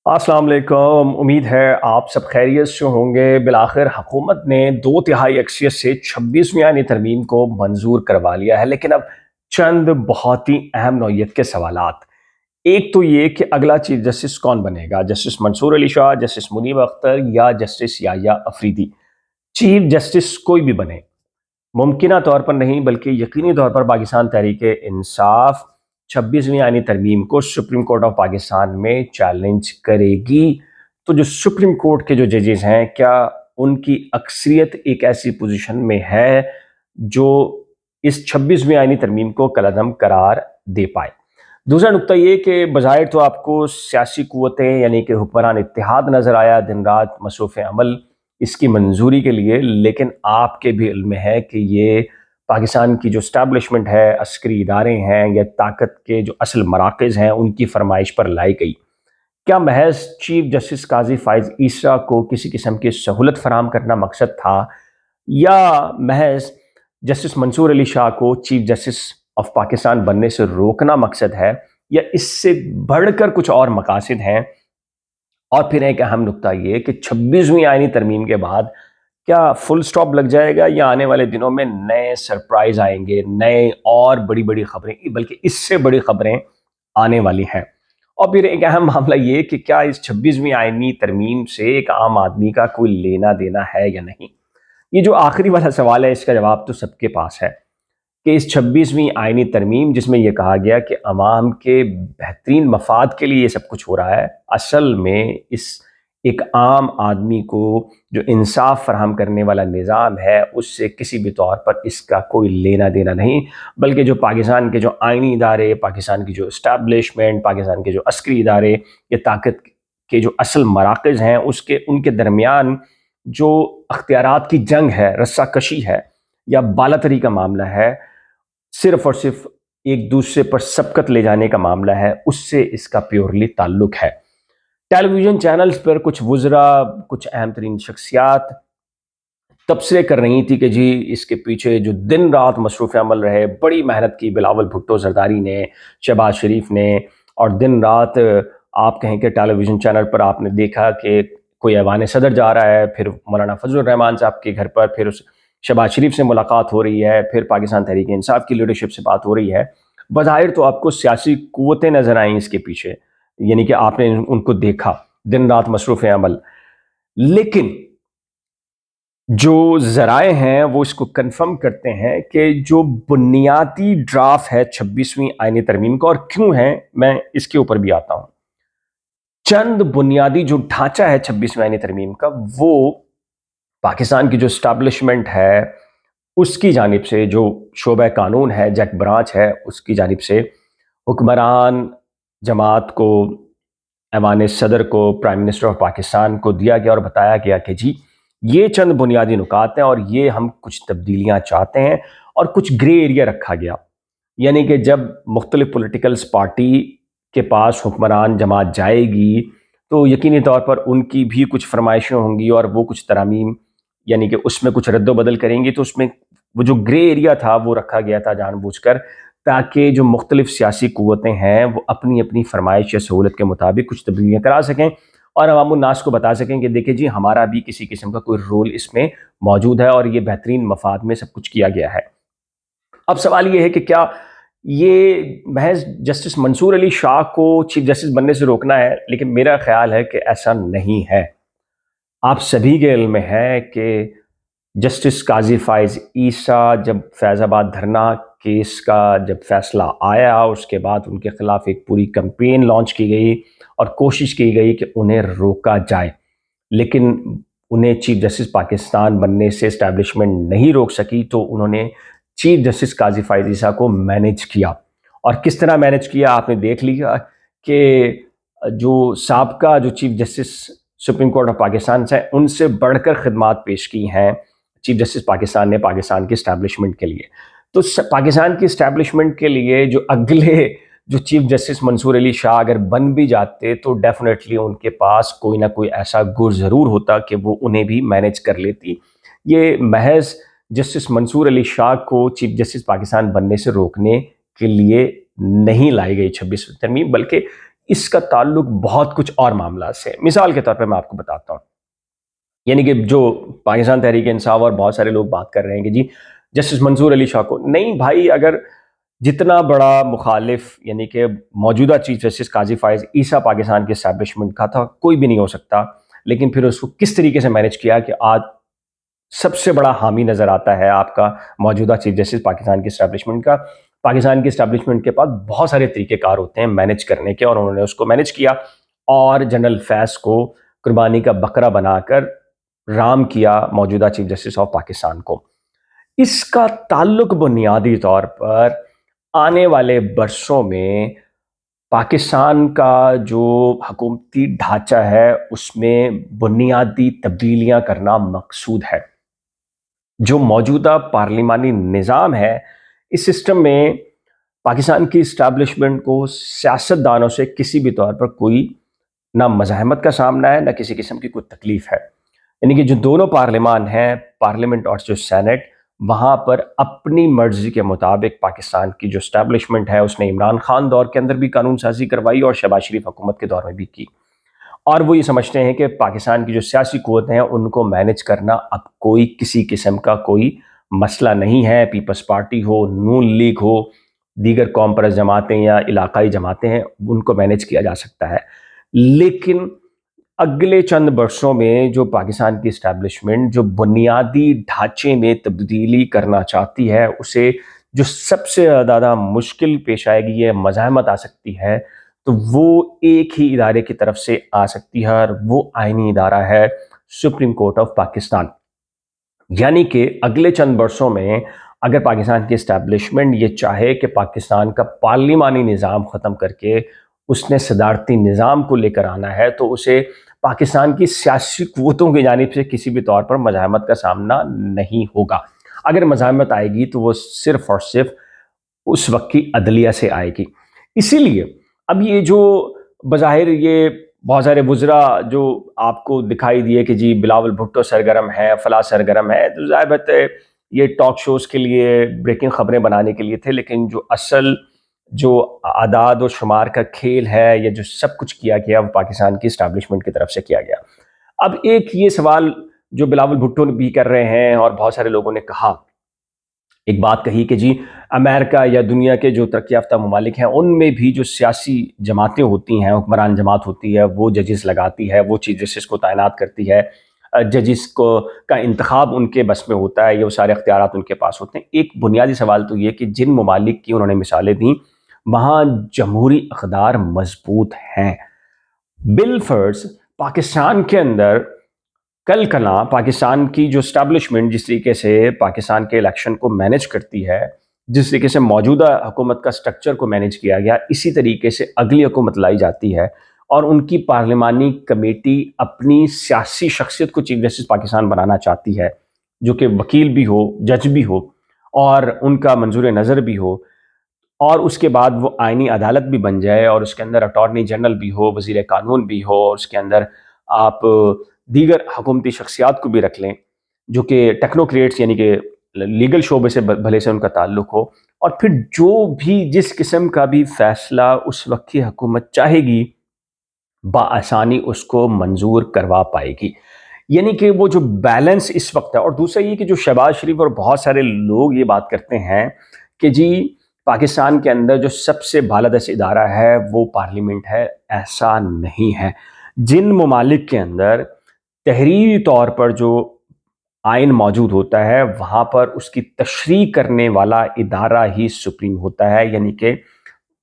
अस्सलाम वालेकुम। उम्मीद है आप सब खैरियत से होंगे। बिलाखिर हुकूमत ने 2/3 अक्सरियत से 26वीं आईनी तरमीम को मंजूर करवा लिया है, लेकिन अब चंद बहुत ही अहम नौइयत के सवालात। एक तो ये कि अगला चीफ जस्टिस कौन बनेगा, जस्टिस मंसूर अली शाह, जस्टिस मुनीब अख्तर या justice Yahya Afridi. Chief justice कोई भी बने, मुमकिन तौर पर नहीं बल्कि यकीनी तौर पर पाकिस्तान तहरीक इंसाफ 26वीं आईनी तरमीम को सुप्रीम कोर्ट ऑफ पाकिस्तान में चैलेंज करेगी। तो जो सुप्रीम कोर्ट के जो जजेस हैं, क्या उनकी अक्सरियत एक ऐसी पोजीशन में है जो इस 26वीं आईनी तरमीम को कलअदम करार दे पाए। दूसरा नुकता ये कि बज़ाहिर तो आपको सियासी कुव्वतें यानी कि हुक्मरान इत्तेहाद नज़र आया दिन रात मसरूफ़ अमल इसकी मंजूरी के लिए, लेकिन आपके भी इल्म में है कि ये पाकिस्तान की जो स्टैब्लिशमेंट है, अस्करी इदारे हैं या ताकत के जो असल मराकज़ हैं, उनकी फरमाइश पर लाई गई। क्या महज चीफ जस्टिस काजी फाइज ईसा को किसी किस्म की सहूलत फराम करना मकसद था, या महज जस्टिस मंसूर अली शाह को चीफ जस्टिस ऑफ पाकिस्तान बनने से रोकना मकसद है, या इससे बढ़कर कुछ और मकासद हैं। और फिर एक अहम नुकता ये कि 26वीं आईनी तरमीम के बाद क्या फुल स्टॉप लग जाएगा, या आने वाले दिनों में नए सरप्राइज आएंगे, नए और बड़ी बड़ी खबरें, बल्कि इससे बड़ी खबरें आने वाली हैं। और फिर एक अहम मामला ये कि क्या इस 26वीं आईनी तरमीम से एक आम आदमी का कोई लेना देना है या नहीं। ये जो आखिरी वाला सवाल है, इसका जवाब तो सबके पास है कि इस 26वीं आईनी तरमीम जिसमें यह कहा गया कि अवाम के बेहतरीन मफाद के लिए ये सब कुछ हो रहा है, असल में इस एक आम आदमी को जो इंसाफ फराहम करने वाला निज़ाम है उससे किसी भी तौर पर इसका कोई लेना देना नहीं, बल्कि जो पाकिस्तान के जो आइनी इदारे, पाकिस्तान की जो इस्टेब्लिशमेंट, पाकिस्तान के जो अस्करी इदारे या ताकत के जो असल मराकज़ हैं उसके उनके दरमियान जो अख्तियारात की जंग है, रस्सा कशी है या बालातरी का मामला है, सिर्फ और सिर्फ एक दूसरे पर सबकत ले जाने का मामला है, उससे इसका प्योरली ताल्लुक है। टेलीविजन चैनल्स पर कुछ वुज़रा, कुछ अहम तरीन शख्सियात तबसरे कर रही थी कि जी इसके पीछे जो दिन रात मसरूफ़ अमल रहे, बड़ी मेहनत की बिलावल भुट्टो जरदारी ने, शहबाज शरीफ ने, और दिन रात आप कहें कि टेलीविज़न चैनल पर आपने देखा कि कोई ऐवान सदर जा रहा है, फिर मौलाना फजल रहमान साहब के घर पर फिर उस शहबाज शरीफ से मुलाकात हो रही है, फिर पाकिस्तान तहरीक इंसाफ की लीडरशिप से बात हो रही है। बज़ाहिर तो आपको सियासी कुव्वतें नज़र आईं इसके पीछे, यानी कि आपने उनको देखा दिन रात मसरूफ़ अमल, लेकिन जो ज़राए हैं वो इसको कंफर्म करते हैं कि जो बुनियादी ड्राफ्ट है 26वीं आईनी तरमीम का, और क्यों है मैं इसके ऊपर भी आता हूं। चंद बुनियादी जो ढांचा है 26वीं आईनी तरमीम का, वो पाकिस्तान की जो स्टैब्लिशमेंट है उसकी जानिब से, जो शोबा कानून है, जज ब्रांच है, उसकी जानिब से हुक्मरान जमात को, ऐवान सदर को, प्राइम मिनिस्टर ऑफ पाकिस्तान को दिया गया और बताया गया कि जी ये चंद बुनियादी नुकात हैं और ये हम कुछ तब्दीलियां चाहते हैं, और कुछ ग्रे एरिया रखा गया। यानी कि जब मुख्तलिफ पोलिटिकल्स पार्टी के पास हुक्मरान जमात जाएगी तो यकीनी तौर पर उनकी भी कुछ फरमाइशें होंगी और वो कुछ तरामीम यानी कि उसमें कुछ रद्द-बदल करेंगी, तो उसमें वो जो ग्रे एरिया था वो रखा गया था जानबूझकर, ताकि जो मुख्तलिफ सियासी कुव्वतें हैं वो अपनी अपनी फरमाइश या सहूलत के मुताबिक कुछ तब्दीलियाँ करा सकें और अवामुन्नास को बता सकें कि देखिए जी हमारा भी किसी किस्म का कोई रोल इसमें मौजूद है और ये बेहतरीन मफाद में सब कुछ किया गया है। अब सवाल ये है कि क्या ये महज जस्टिस मंसूर अली शाह को चीफ जस्टिस बनने से रोकना है, लेकिन मेरा ख्याल है कि ऐसा नहीं है। आप सभी के इल्म में है कि जस्टिस काजी फाइज ईसा जब फैज़ाबाद धरना केस का जब फैसला आया, उसके बाद उनके खिलाफ एक पूरी कैंपेन लॉन्च की गई और कोशिश की गई कि उन्हें रोका जाए, लेकिन उन्हें चीफ जस्टिस पाकिस्तान बनने से इस्टेब्लिशमेंट नहीं रोक सकी। तो उन्होंने चीफ जस्टिस काजी फाइज ईसा को मैनेज किया, और किस तरह मैनेज किया आपने देख लिया कि जो साबका जो chief justice supreme court of Pakistan से उनसे बढ़कर खिदमात पेश की हैं चीफ जस्टिस पाकिस्तान ने पाकिस्तान की इस्टेब्लिशमेंट के लिए। तो पाकिस्तान की इस्टेब्लिशमेंट के लिए जो अगले जो चीफ जस्टिस मंसूर अली शाह अगर बन भी जाते तो डेफिनेटली उनके पास कोई ना कोई ऐसा गुर ज़रूर होता कि वो उन्हें भी मैनेज कर लेती। ये महज जस्टिस मंसूर अली शाह को चीफ जस्टिस पाकिस्तान बनने से रोकने के लिए नहीं लाई गई 26वीं तरमीम, बल्कि اس کا تعلق بہت کچھ اور معاملات سے. مثال کے طور پہ میں آپ کو بتاتا ہوں، یعنی کہ جو پاکستان تحریک انصاف اور بہت سارے لوگ بات کر رہے ہیں کہ جی جسٹس منظور علی شاہ کو نہیں، بھائی اگر جتنا بڑا مخالف یعنی کہ موجودہ چیف جسٹس قاضی فائز عیسیٰ پاکستان کے اسٹیبلشمنٹ کا تھا، کوئی بھی نہیں ہو سکتا، لیکن پھر اس کو کس طریقے سے مینج کیا کہ آج سب سے بڑا حامی نظر آتا ہے آپ کا موجودہ چیف جسٹس پاکستان کی اسٹیبلشمنٹ کا. پاکستان کی اسٹیبلشمنٹ کے پاس بہت سارے طریقہ کار ہوتے ہیں مینج کرنے کے، اور انہوں نے اس کو مینج کیا اور جنرل فیض کو قربانی کا بکرا بنا کر رام کیا موجودہ چیف جسٹس آف پاکستان کو. اس کا تعلق بنیادی طور پر آنے والے برسوں میں پاکستان کا جو حکومتی ڈھانچہ ہے اس میں بنیادی تبدیلیاں کرنا مقصود ہے. جو موجودہ پارلیمانی نظام ہے، اس سسٹم میں پاکستان کی اسٹیبلشمنٹ کو سیاستدانوں سے کسی بھی طور پر کوئی نہ مزاحمت کا سامنا ہے، نہ کسی قسم کی کوئی تکلیف ہے. یعنی کہ جو دونوں پارلیمان ہیں، پارلیمنٹ اور جو سینٹ، وہاں پر اپنی مرضی کے مطابق پاکستان کی جو اسٹیبلشمنٹ ہے اس نے عمران خان دور کے اندر بھی قانون سازی کروائی اور شہباز شریف حکومت کے دور میں بھی کی، اور وہ یہ سمجھتے ہیں کہ پاکستان کی جو سیاسی قوتیں ہیں ان کو مینج کرنا اب کوئی کسی قسم کا کوئی مسئلہ نہیں ہے. پیپلز پارٹی ہو، نون لیگ ہو، دیگر قوم پرست جماعتیں یا علاقائی جماعتیں ہیں، ان کو مینج کیا جا سکتا ہے. لیکن اگلے چند برسوں میں جو پاکستان کی اسٹیبلشمنٹ جو بنیادی ڈھانچے میں تبدیلی کرنا چاہتی ہے، اسے جو سب سے زیادہ مشکل پیش آئے گی، یہ مزاحمت آ سکتی ہے، تو وہ ایک ہی ادارے کی طرف سے آ سکتی ہے، اور وہ آئینی ادارہ ہے سپریم کورٹ آف پاکستان. یعنی کہ اگلے چند برسوں میں اگر پاکستان کی اسٹیبلشمنٹ یہ چاہے کہ پاکستان کا پارلیمانی نظام ختم کر کے اس نے صدارتی نظام کو لے کر آنا ہے، تو اسے پاکستان کی سیاسی قوتوں کی جانب سے کسی بھی طور پر مزاحمت کا سامنا نہیں ہوگا. اگر مزاحمت آئے گی تو وہ صرف اور صرف اس وقت کی عدلیہ سے آئے گی. اسی لیے اب یہ جو بظاہر یہ بہت سارے وزراء جو آپ کو دکھائی دیے کہ جی بلاول بھٹو سرگرم ہے، فلاں سرگرم ہے، تو ظاہر بات ہے یہ ٹاک شوز کے لیے بریکنگ خبریں بنانے کے لیے تھے، لیکن جو اصل جو اعداد و شمار کا کھیل ہے، یہ جو سب کچھ کیا گیا وہ پاکستان کی اسٹیبلشمنٹ کی طرف سے کیا گیا. اب ایک یہ سوال جو بلاول بھٹو بھی کر رہے ہیں اور بہت سارے لوگوں نے کہا، ایک بات کہی کہ جی امریکہ یا دنیا کے جو ترقی یافتہ ممالک ہیں ان میں بھی جو سیاسی جماعتیں ہوتی ہیں، حکمران جماعت ہوتی ہے، وہ ججز لگاتی ہے، وہ چیف جسٹس کو تعینات کرتی ہے، ججز کو کا انتخاب ان کے بس میں ہوتا ہے، یہ وہ سارے اختیارات ان کے پاس ہوتے ہیں. ایک بنیادی سوال تو یہ کہ جن ممالک کی انہوں نے مثالیں دیں وہاں جمہوری اقدار مضبوط ہیں. بالفرض پاکستان کے اندر کل کنا پاکستان کی جو اسٹیبلشمنٹ جس طریقے سے پاکستان کے الیکشن کو مینج کرتی ہے، جس طریقے سے موجودہ حکومت کا سٹرکچر کو مینج کیا گیا، اسی طریقے سے اگلی حکومت لائی جاتی ہے اور ان کی پارلیمانی کمیٹی اپنی سیاسی شخصیت کو چیف جسٹس پاکستان بنانا چاہتی ہے، جو کہ وکیل بھی ہو، جج بھی ہو، اور ان کا منظور نظر بھی ہو، اور اس کے بعد وہ آئینی عدالت بھی بن جائے، اور اس کے اندر اٹارنی جنرل بھی ہو، وزیر قانون بھی ہو، اور اس کے اندر آپ دیگر حکومتی شخصیات کو بھی رکھ لیں جو کہ ٹیکنوکریٹس یعنی کہ لیگل شعبے سے بھلے سے ان کا تعلق ہو، اور پھر جو بھی جس قسم کا بھی فیصلہ اس وقت کی حکومت چاہے گی بآسانی اس کو منظور کروا پائے گی. یعنی کہ وہ جو بیلنس اس وقت ہے. اور دوسرا یہ کہ جو شہباز شریف اور بہت سارے لوگ یہ بات کرتے ہیں کہ جی پاکستان کے اندر جو سب سے بالادست ادارہ ہے وہ پارلیمنٹ ہے، ایسا نہیں ہے. جن ممالک کے اندر تحریری طور پر جو آئین موجود ہوتا ہے وہاں پر اس کی تشریح کرنے والا ادارہ ہی سپریم ہوتا ہے، یعنی کہ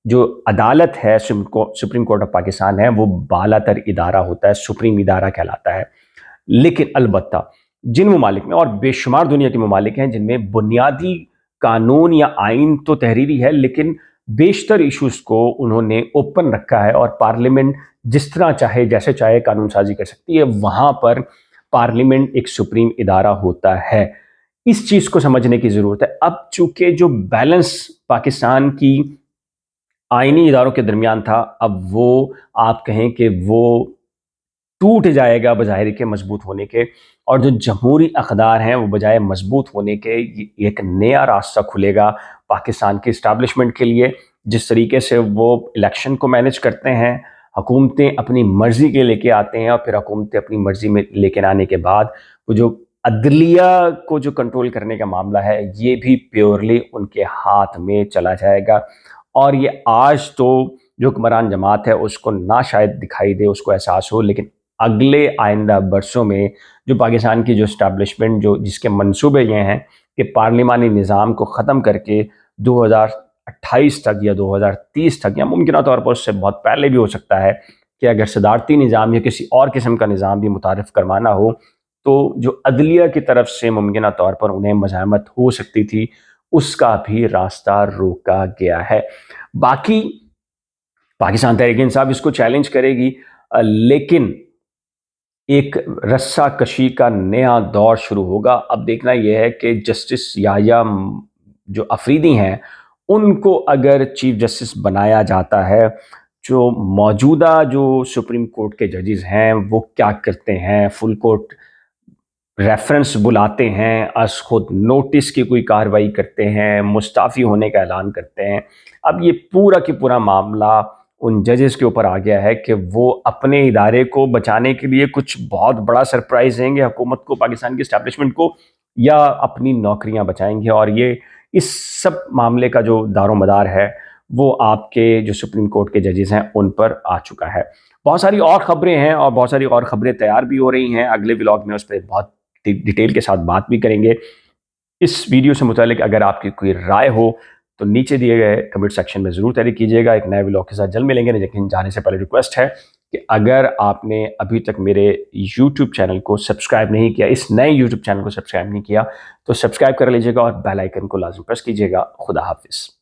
جو عدالت ہے سپریم کورٹ آف پاکستان ہے وہ بالا تر ادارہ ہوتا ہے، سپریم ادارہ کہلاتا ہے. لیکن البتہ جن ممالک میں، اور بے شمار دنیا کے ممالک ہیں جن میں بنیادی قانون یا آئین تو تحریری ہے لیکن بیشتر ایشوز کو انہوں نے اوپن رکھا ہے، اور پارلیمنٹ جس طرح چاہے جیسے چاہے قانون سازی کر سکتی ہے، وہاں پر پارلیمنٹ ایک سپریم ادارہ ہوتا ہے. اس چیز کو سمجھنے کی ضرورت ہے. اب چونکہ جو بیلنس پاکستان کی آئینی اداروں کے درمیان تھا، اب وہ آپ کہیں کہ وہ ٹوٹ جائے گا بظاہر کے مضبوط ہونے کے، اور جو جمہوری اقدار ہیں وہ بجائے مضبوط ہونے کے ایک نیا راستہ کھلے گا پاکستان کی اسٹیبلشمنٹ کے لیے. جس طریقے سے وہ الیکشن کو مینج کرتے ہیں، हुकूमतें अपनी मर्ज़ी के लेके आते हैं और फिर हुकूमतें अपनी मर्ज़ी में लेके आने के बाद वो जो अदलिया को जो कंट्रोल करने का मामला है, ये भी प्योरली उनके हाथ में चला जाएगा। और ये आज तो जो हुक्मरान जमात है उसको ना शायद दिखाई दे, उसको एहसास हो, लेकिन अगले आइंदा बरसों में जो पाकिस्तान की जो इस्टेब्लिशमेंट जो जिसके मंसूबे ये हैं कि पार्लिमानी निज़ाम को ख़त्म करके 2028 तक या 2030 तक या मुमकिन तौर पर उससे बहुत पहले भी हो सकता है कि अगर सदारती निज़ाम या किसी और किस्म का निज़ाम भी मुतारिफ़ करवाना हो, तो जो अदलिया की तरफ से मुमकिन तौर पर उन्हें मज़ाहमत हो सकती थी, उसका भी रास्ता रोका गया है। बाकी पाकिस्तान तहरीक इंसाफ इसको चैलेंज करेगी, लेकिन एक रस्सा कशी का नया दौर शुरू होगा। अब देखना यह है कि जस्टिस याह्या जो अफरीदी हैं, उनको अगर चीफ जस्टिस बनाया जाता है, जो मौजूदा जो सुप्रीम कोर्ट के जजेस हैं वो क्या करते हैं, फुल कोर्ट रेफरेंस बुलाते हैं, अस खुद नोटिस की कोई कार्रवाई करते हैं, मुस्ताफ़ी होने का ऐलान करते हैं। अब ये पूरा की पूरा मामला उन जजेस के ऊपर आ गया है कि वो अपने इदारे को बचाने के लिए कुछ बहुत बड़ा सरप्राइज़ देंगे हुकूमत को, पाकिस्तान की एस्टेब्लिशमेंट को, या अपनी नौकरियां बचाएंगे। और ये इस सब मामले का जो दारोमदार है वो आपके जो सुप्रीम कोर्ट के जजेस हैं उन पर आ चुका है। बहुत सारी और ख़बरें हैं और बहुत सारी और ख़बरें तैयार भी हो रही हैं, अगले व्लॉग में उस पर बहुत डिटेल के साथ बात भी करेंगे। इस वीडियो से मुतालिक अगर आपकी कोई राय हो तो नीचे दिए गए कमेंट सेक्शन में ज़रूर तहरीर कीजिएगा। एक नए व्लॉग के साथ जल्द मिलेंगे, लेकिन जाने से पहले रिक्वेस्ट है कि अगर आपने अभी तक मेरे यूट्यूब चैनल को सब्सक्राइब नहीं किया, इस नए यूट्यूब चैनल को सब्सक्राइब नहीं किया, तो सब्सक्राइब कर लीजिएगा और बेल आइकन को लाजमी प्रेस कीजिएगा। खुदा हाफिज़।